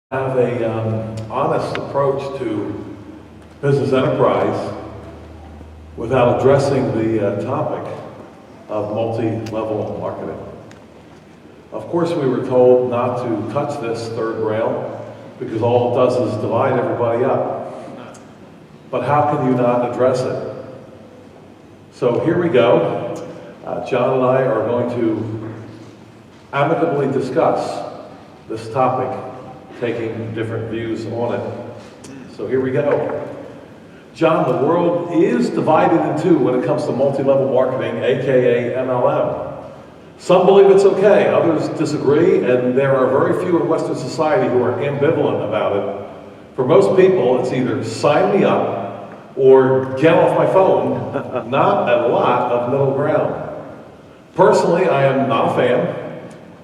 Have a honest approach to business enterprise without addressing the topic of multi-level marketing. Of course, we were told not to touch this third rail because all it does is divide everybody up. But how can you not address it? So here we go. John and I are going to amicably discuss this topic, taking different views on it. So here we go. John, the world is divided in two when it comes to multi-level marketing, aka MLM. Some believe it's okay, others disagree, and there are very few in Western society who are ambivalent about it. For most people, it's either sign me up or get off my phone, not a lot of middle ground. Personally, I am not a fan.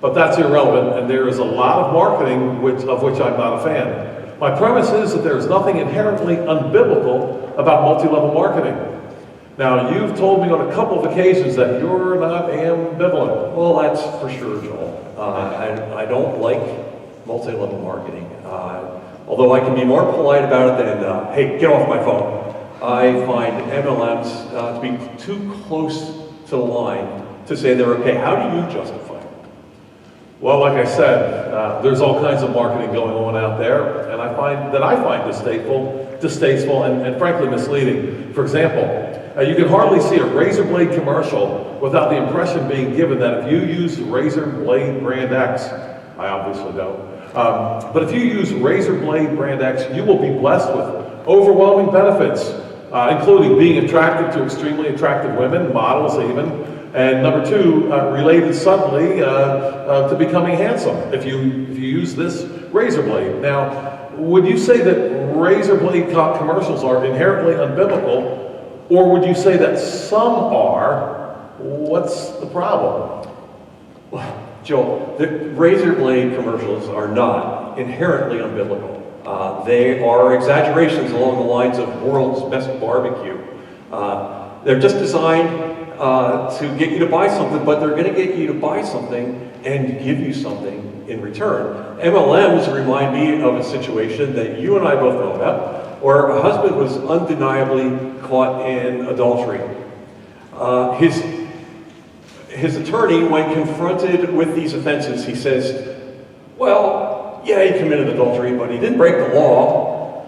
But that's irrelevant, and there is a lot of marketing of which I'm not a fan. My premise is that there's nothing inherently unbiblical about multi-level marketing. Now, you've told me on a couple of occasions that you're not ambivalent. Well, that's for sure, Joel. I don't like multi-level marketing. Although I can be more polite about it than, hey, get off my phone. I find MLMs to be too close to the line to say they're okay. How do you justify it? Well, like I said, there's all kinds of marketing going on out there, and I find distasteful and frankly misleading. For example, you can hardly see a razor blade commercial without the impression being given that if you use razor blade brand X, I obviously don't, but if you use razor blade brand X, you will be blessed with overwhelming benefits, including being attractive to extremely attractive women, models even. And number two, related suddenly to becoming handsome if you use this razor blade. Now, would you say that razor blade commercials are inherently unbiblical, or would you say that some are? What's the problem? Well, Joel, the razor blade commercials are not inherently unbiblical. They are exaggerations along the lines of world's best barbecue. They're just designed to get you to buy something, but they're going to get you to buy something and give you something in return. MLMs remind me of a situation that you and I both know about, where a husband was undeniably caught in adultery. His attorney, when confronted with these offenses, he says, well, yeah, he committed adultery, but he didn't break the law.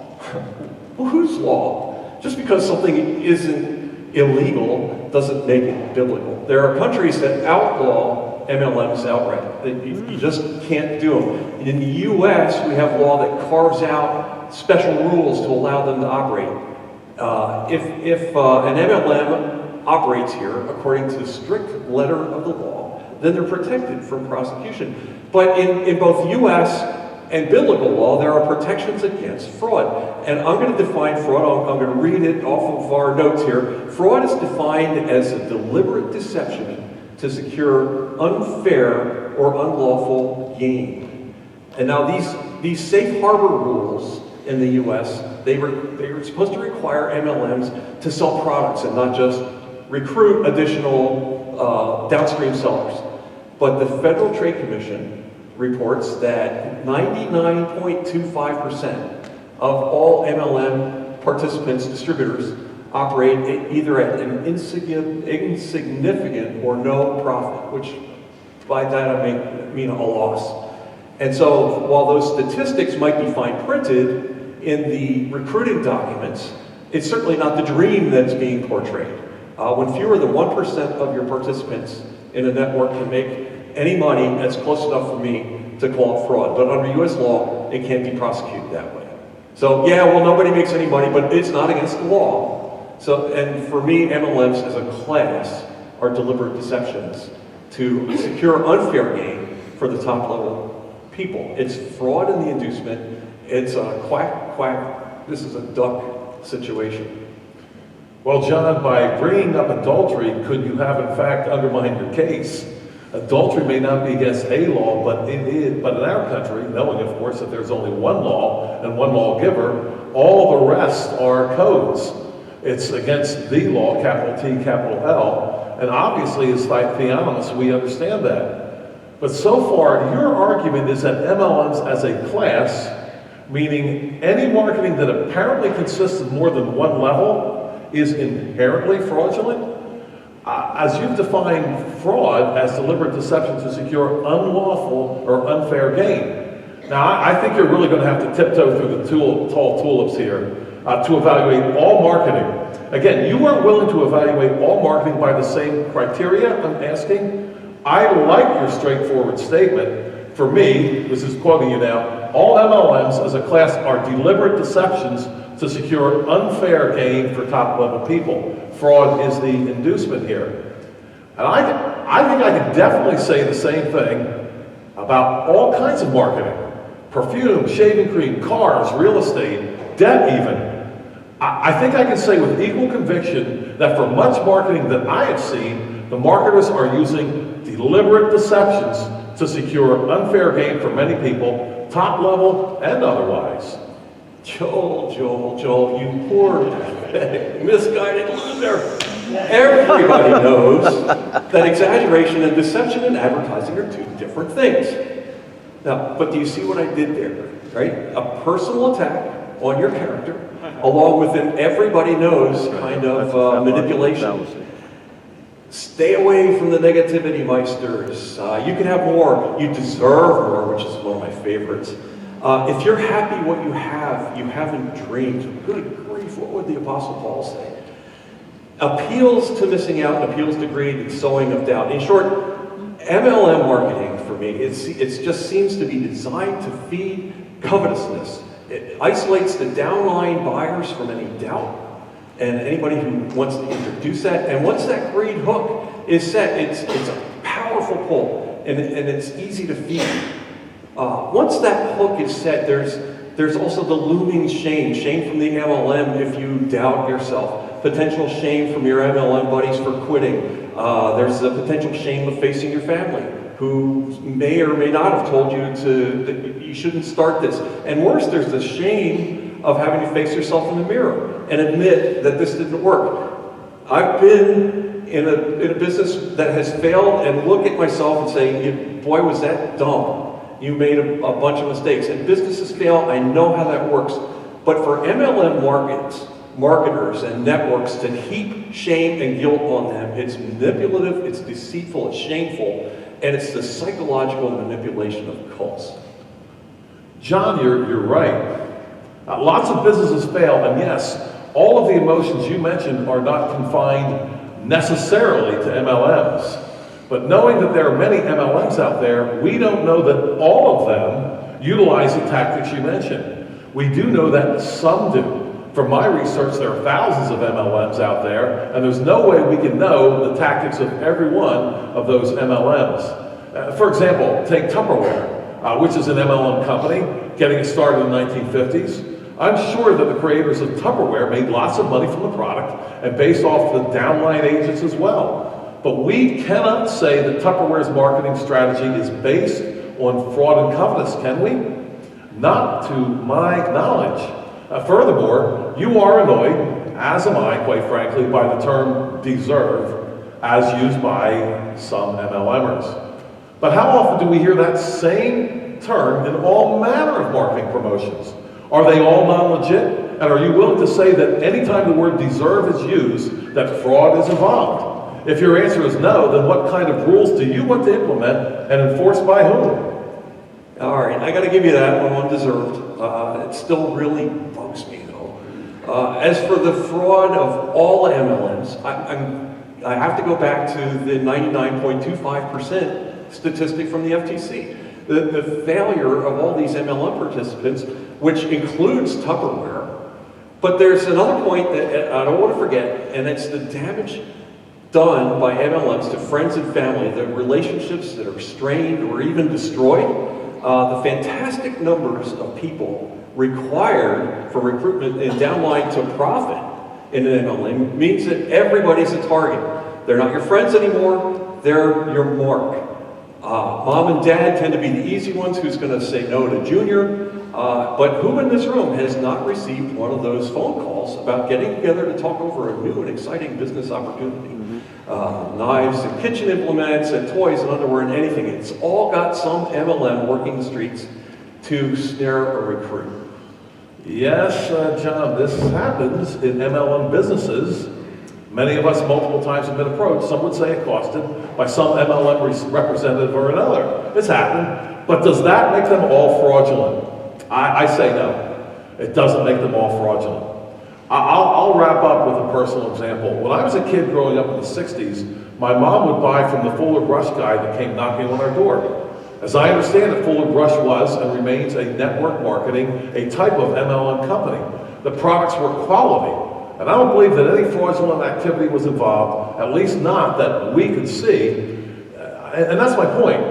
Well, whose law? Just because something isn't illegal doesn't make it biblical. There are countries that outlaw MLMs outright. You just can't do them. In the US, we have law that carves out special rules to allow them to operate. If an MLM operates here according to the strict letter of the law, then they're protected from prosecution. But in both US and biblical law, there are protections against fraud. And I'm going to define fraud. I'm going to read it off of our notes here. Fraud is defined as a deliberate deception to secure unfair or unlawful gain. And now these safe harbor rules in the U.S., they were supposed to require MLMs to sell products and not just recruit additional downstream sellers. But the Federal Trade Commission reports that 99.25% of all MLM participants, distributors, operate either at an insignificant or no profit, which by that I mean a loss. And so while those statistics might be fine printed in the recruiting documents, it's certainly not the dream that's being portrayed. When fewer than 1% of your participants in a network can make any money, that's close enough for me to call it fraud. But under US law, it can't be prosecuted that way. So yeah, well, nobody makes any money, but it's not against the law. So, and for me, MLMs as a class are deliberate deceptions to secure unfair gain for the top level people. It's fraud in the inducement. It's a quack. This is a duck situation. Well, John, by bringing up adultery, could you have in fact undermined your case? Adultery may not be against a law, but it is. But in our country, knowing, of course, that there's only one law and one lawgiver, all the rest are codes. It's against the law, capital T, capital L, and obviously as theonomists, we understand that. But so far, your argument is that MLMs as a class meaning any marketing that apparently consists of more than one level is inherently fraudulent. As you've defined fraud as deliberate deception to secure unlawful or unfair gain. Now, I think you're really going to have to tiptoe through the tall tulips here to evaluate all marketing. Again, you weren't willing to evaluate all marketing by the same criteria, I'm asking. I like your straightforward statement. For me, this is quoting you now, all MLMs as a class are deliberate deceptions to secure unfair gain for top-level people. Fraud is the inducement here. And I think I can definitely say the same thing about all kinds of marketing. Perfume, shaving cream, cars, real estate, debt even. I think I can say with equal conviction that for much marketing that I have seen, the marketers are using deliberate deceptions to secure unfair gain for many people, top level and otherwise. Joel, you poor, misguided loser. Everybody knows that exaggeration and deception in advertising are two different things. Now, but do you see what I did there, right? A personal attack on your character, along with an everybody knows kind of manipulation. Stay away from the negativity meisters. You can have more, you deserve more, which is one of my favorites. If you're happy what you haven't dreamed. Good grief, what would the Apostle Paul say? Appeals to missing out, appeals to greed, and sowing of doubt. In short, MLM marketing for me, it just seems to be designed to feed covetousness. It isolates the downline buyers from any doubt and anybody who wants to introduce that. And once that greed hook is set, it's a powerful pull and it's easy to feed. Once that hook is set, there's also the looming shame from the MLM if you doubt yourself, potential shame from your MLM buddies for quitting. There's the potential shame of facing your family, who may or may not have told you that you shouldn't start this. And worse, there's the shame of having to face yourself in the mirror and admit that this didn't work. I've been in a business that has failed and look at myself and say, boy, was that dumb. You made a bunch of mistakes. And businesses fail, I know how that works. But for MLM marketers and networks to heap shame and guilt on them, it's manipulative, it's deceitful, it's shameful, and it's the psychological manipulation of cults. John, you're right. Lots of businesses fail, and yes, all of the emotions you mentioned are not confined necessarily to MLMs. But knowing that there are many MLMs out there, we don't know that all of them utilize the tactics you mentioned. We do know that some do. From my research, there are thousands of MLMs out there, and there's no way we can know the tactics of every one of those MLMs. For example, take Tupperware, which is an MLM company, getting it started in the 1950s. I'm sure that the creators of Tupperware made lots of money from the product, and based off the downline agents as well. But we cannot say that Tupperware's marketing strategy is based on fraud and covetous, can we? Not to my knowledge. Furthermore, you are annoyed, as am I, quite frankly, by the term deserve, as used by some MLMers. But how often do we hear that same term in all manner of marketing promotions? Are they all non-legit? And are you willing to say that anytime the word deserve is used, that fraud is involved? If your answer is no, then what kind of rules do you want to implement and enforce by whom? All right, I got to give you that one undeserved. It still really bugs me, though. As for the fraud of all MLMs, I have to go back to the 99.25% statistic from the FTC. The failure of all these MLM participants, which includes Tupperware. But there's another point that I don't want to forget, and it's the damage done by MLMs to friends and family, the relationships that are strained or even destroyed, the fantastic numbers of people required for recruitment and downline to profit in an MLM means that everybody's a target. They're not your friends anymore, they're your mark. Mom and dad tend to be the easy ones who's going to say no to Junior, but who in this room has not received one of those phone calls about getting together to talk over a new and exciting business opportunity? Knives and kitchen implements and toys and underwear and anything. It's all got some MLM working the streets to snare a recruit. Yes, John, this happens in MLM businesses. Many of us multiple times have been approached, some would say accosted, by some MLM representative or another. It's happened, but does that make them all fraudulent? I say no. It doesn't make them all fraudulent. I'll wrap up with a personal example. When I was a kid growing up in the 60s, my mom would buy from the Fuller Brush guy that came knocking on our door. As I understand it, Fuller Brush was and remains a network marketing, a type of MLM company. The products were quality. And I don't believe that any fraudulent activity was involved, at least not that we could see. And that's my point.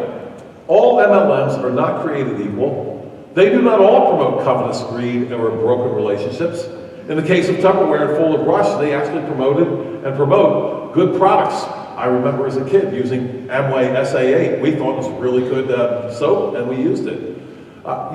All MLMs are not created equal. They do not all promote covetous greed or broken relationships. In the case of Tupperware and Fuller Brush, they actually promoted and promote good products. I remember as a kid using Amway SA8. We thought it was really good soap, and we used it.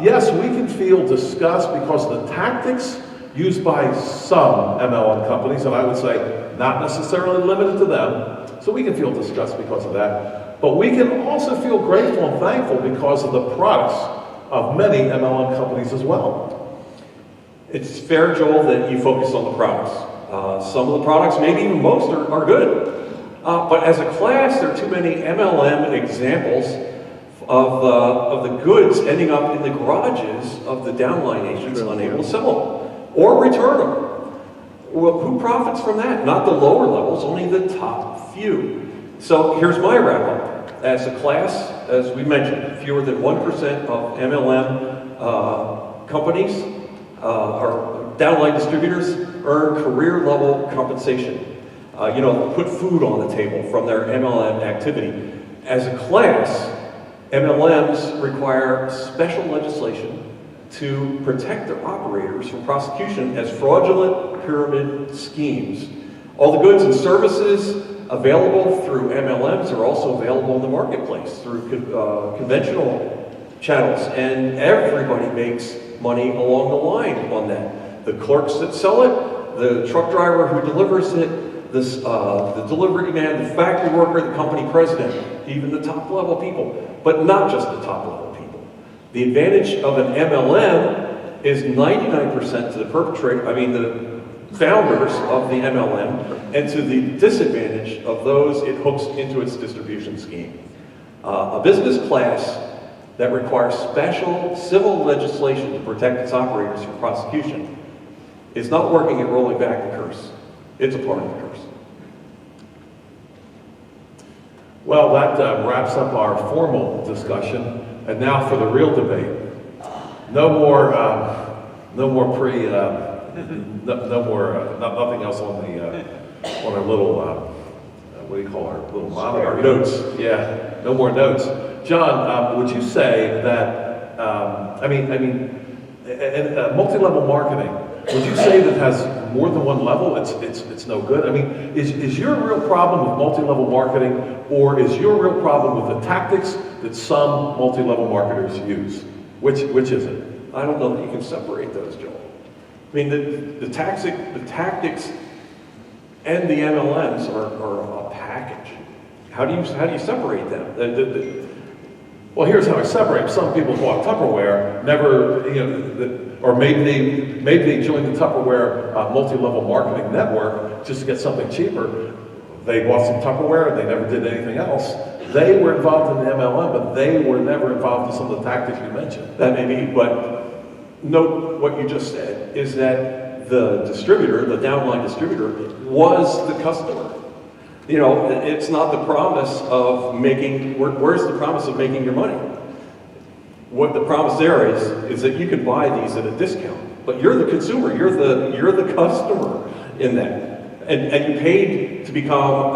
Yes, we can feel disgust because of the tactics used by some MLM companies, and I would say not necessarily limited to them. So we can feel disgust because of that. But we can also feel grateful and thankful because of the products of many MLM companies as well. It's fair, Joel, that you focus on the products. Some of the products, maybe even most, are good. But as a class, there are too many MLM examples of the goods ending up in the garages of the downline agents unable to sell them or return them. Well, who profits from that? Not the lower levels, only the top few. So here's my wrap up. As a class, as we mentioned, fewer than 1% of MLM companies or downline distributors earn career level compensation. Put food on the table from their MLM activity. As a class, MLMs require special legislation to protect their operators from prosecution as fraudulent pyramid schemes. All the goods and services available through MLMs are also available in the marketplace through conventional channels, and everybody makes money along the line on that. The clerks that sell it, the truck driver who delivers it, the delivery man, the factory worker, the company president, even the top level people, but not just the top level people. The advantage of an MLM is 99% to the the founders of the MLM, and to the disadvantage of those it hooks into its distribution scheme. A business class that requires special civil legislation to protect its operators from prosecution is not working at rolling back the curse. It's a part of the curse. Well, that wraps up our formal discussion, and now for the real debate. Nothing else on our little, what do you call our little monitor? Notes. Yeah, no more notes. John, would you say that, multi-level marketing, would you say that has more than one level? It's no good. I mean, is your real problem with multi-level marketing, or is your real problem with the tactics that some multi-level marketers use? Which is it? I don't know that you can separate those, Joel. I mean, the tactics and the MLMs are a package. How do you separate them? Well, here's how I separate them. Some people bought Tupperware, never, or maybe they joined the Tupperware multi-level marketing network just to get something cheaper. They bought some Tupperware and they never did anything else. They were involved in the MLM, but they were never involved in some of the tactics you mentioned. That may be, but note what you just said, is that the distributor, the downline distributor, was the customer. It's not the promise of making, where's the promise of making your money? What the promise there is that you can buy these at a discount, but you're the consumer, you're the customer in that. And you paid to become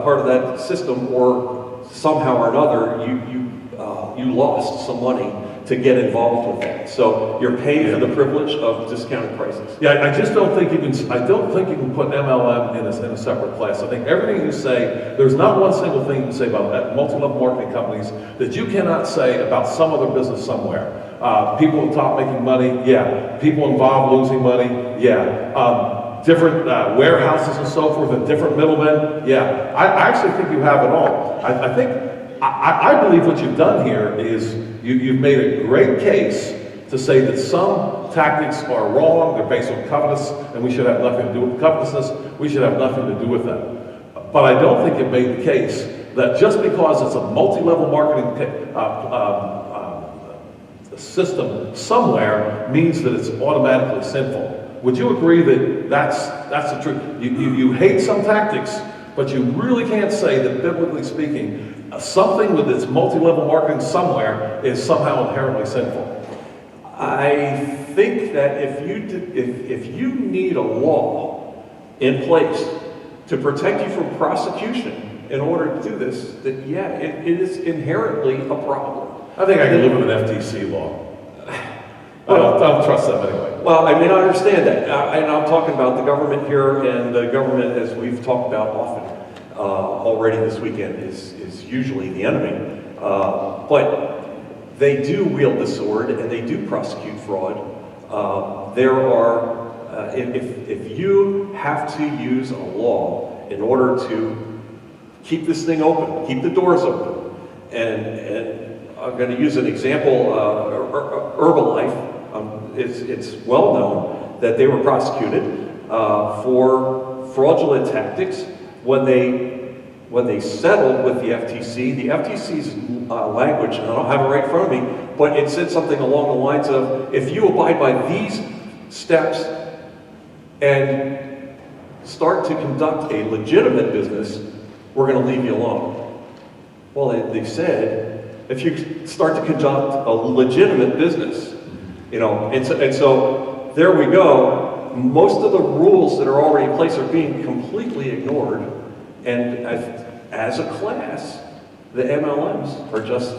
part of that system, or somehow or another, you lost some money to get involved with that. So you're paying for the privilege of discounted prices. Yeah, I just don't think you can. I don't think you can put MLM in a separate class. I think everything you say, there's not one single thing you can say about multi-level marketing companies that you cannot say about some other business somewhere. People on top making money, yeah. People involved losing money, yeah. Different warehouses and so forth, and different middlemen, yeah. I actually think you have it all. I believe what you've done here is you've made a great case to say that some tactics are wrong, they're based on covetousness, and we should have nothing to do with covetousness, we should have nothing to do with them. But I don't think it made the case that just because it's a multi-level marketing system somewhere means that it's automatically sinful. Would you agree that that's the truth? You hate some tactics, but you really can't say that, biblically speaking, something with its multi-level marketing somewhere is somehow inherently sinful. I think that if you need a law in place to protect you from prosecution in order to do this, that yeah, it is inherently a problem. I think I can live with an FTC law. I don't trust them anyway. Well, I mean, I understand that, and I'm talking about the government here, and the government, as we've talked about often already this weekend, is usually the enemy. But they do wield the sword, and they do prosecute fraud. There are, if you have to use a law in order to keep this thing open, keep the doors open, and I'm going to use an example, Herbalife. It's well known that they were prosecuted for fraudulent tactics when they settled with the FTC. The FTC's language, and I don't have it right in front of me, but it said something along the lines of, if you abide by these steps and start to conduct a legitimate business, we're going to leave you alone. Well, they said, if you start to conduct a legitimate business, and so there we go. Most of the rules that are already in place are being completely ignored, and as a class, the MLMs are just,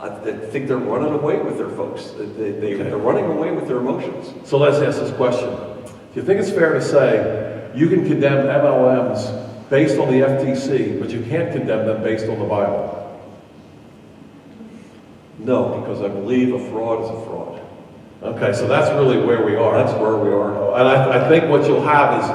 I think they're running away with their folks. They're running away with their emotions. So let's ask this question. Do you think it's fair to say you can condemn MLMs based on the FTC, but you can't condemn them based on the Bible? No, because I believe a fraud is a fraud. Okay, so that's really where we are. That's where we are. And I think what you'll have is,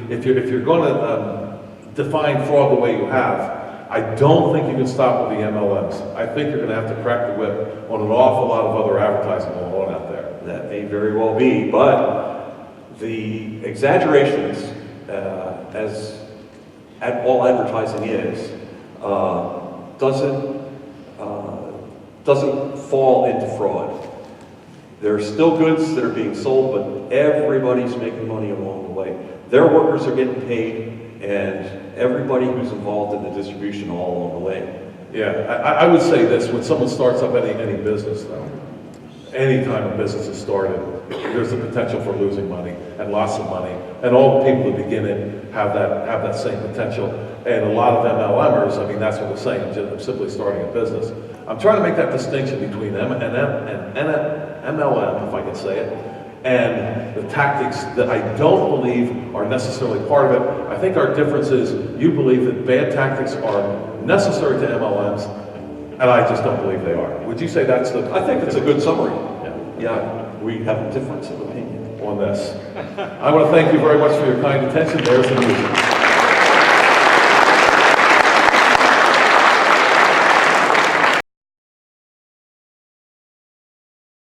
if you're going to define fraud the way you have, I don't think you can stop with the MLMs. I think you're going to have to crack the whip on an awful lot of other advertising going on out there. That may very well be, but the exaggerations, as all advertising is, doesn't fall into fraud. There are still goods that are being sold, but everybody's making money along the way. Their workers are getting paid, and everybody who's involved in the distribution all along the way. Yeah, I would say this, when someone starts up any business, though, any time a business is started, there's the potential for losing money, and lots of money, and all the people who begin it have that same potential. And a lot of MLMers, I mean, that's what we're saying, just simply starting a business. I'm trying to make that distinction between MLM, if I can say it, and the tactics that I don't believe are necessarily part of it. I think our difference is you believe that bad tactics are necessary to MLMs, and I just don't believe they are. Would you say that's the... I think that's a good summary. Yeah, we have a difference of opinion on this. I want to thank you very much for your kind attention. There's the music.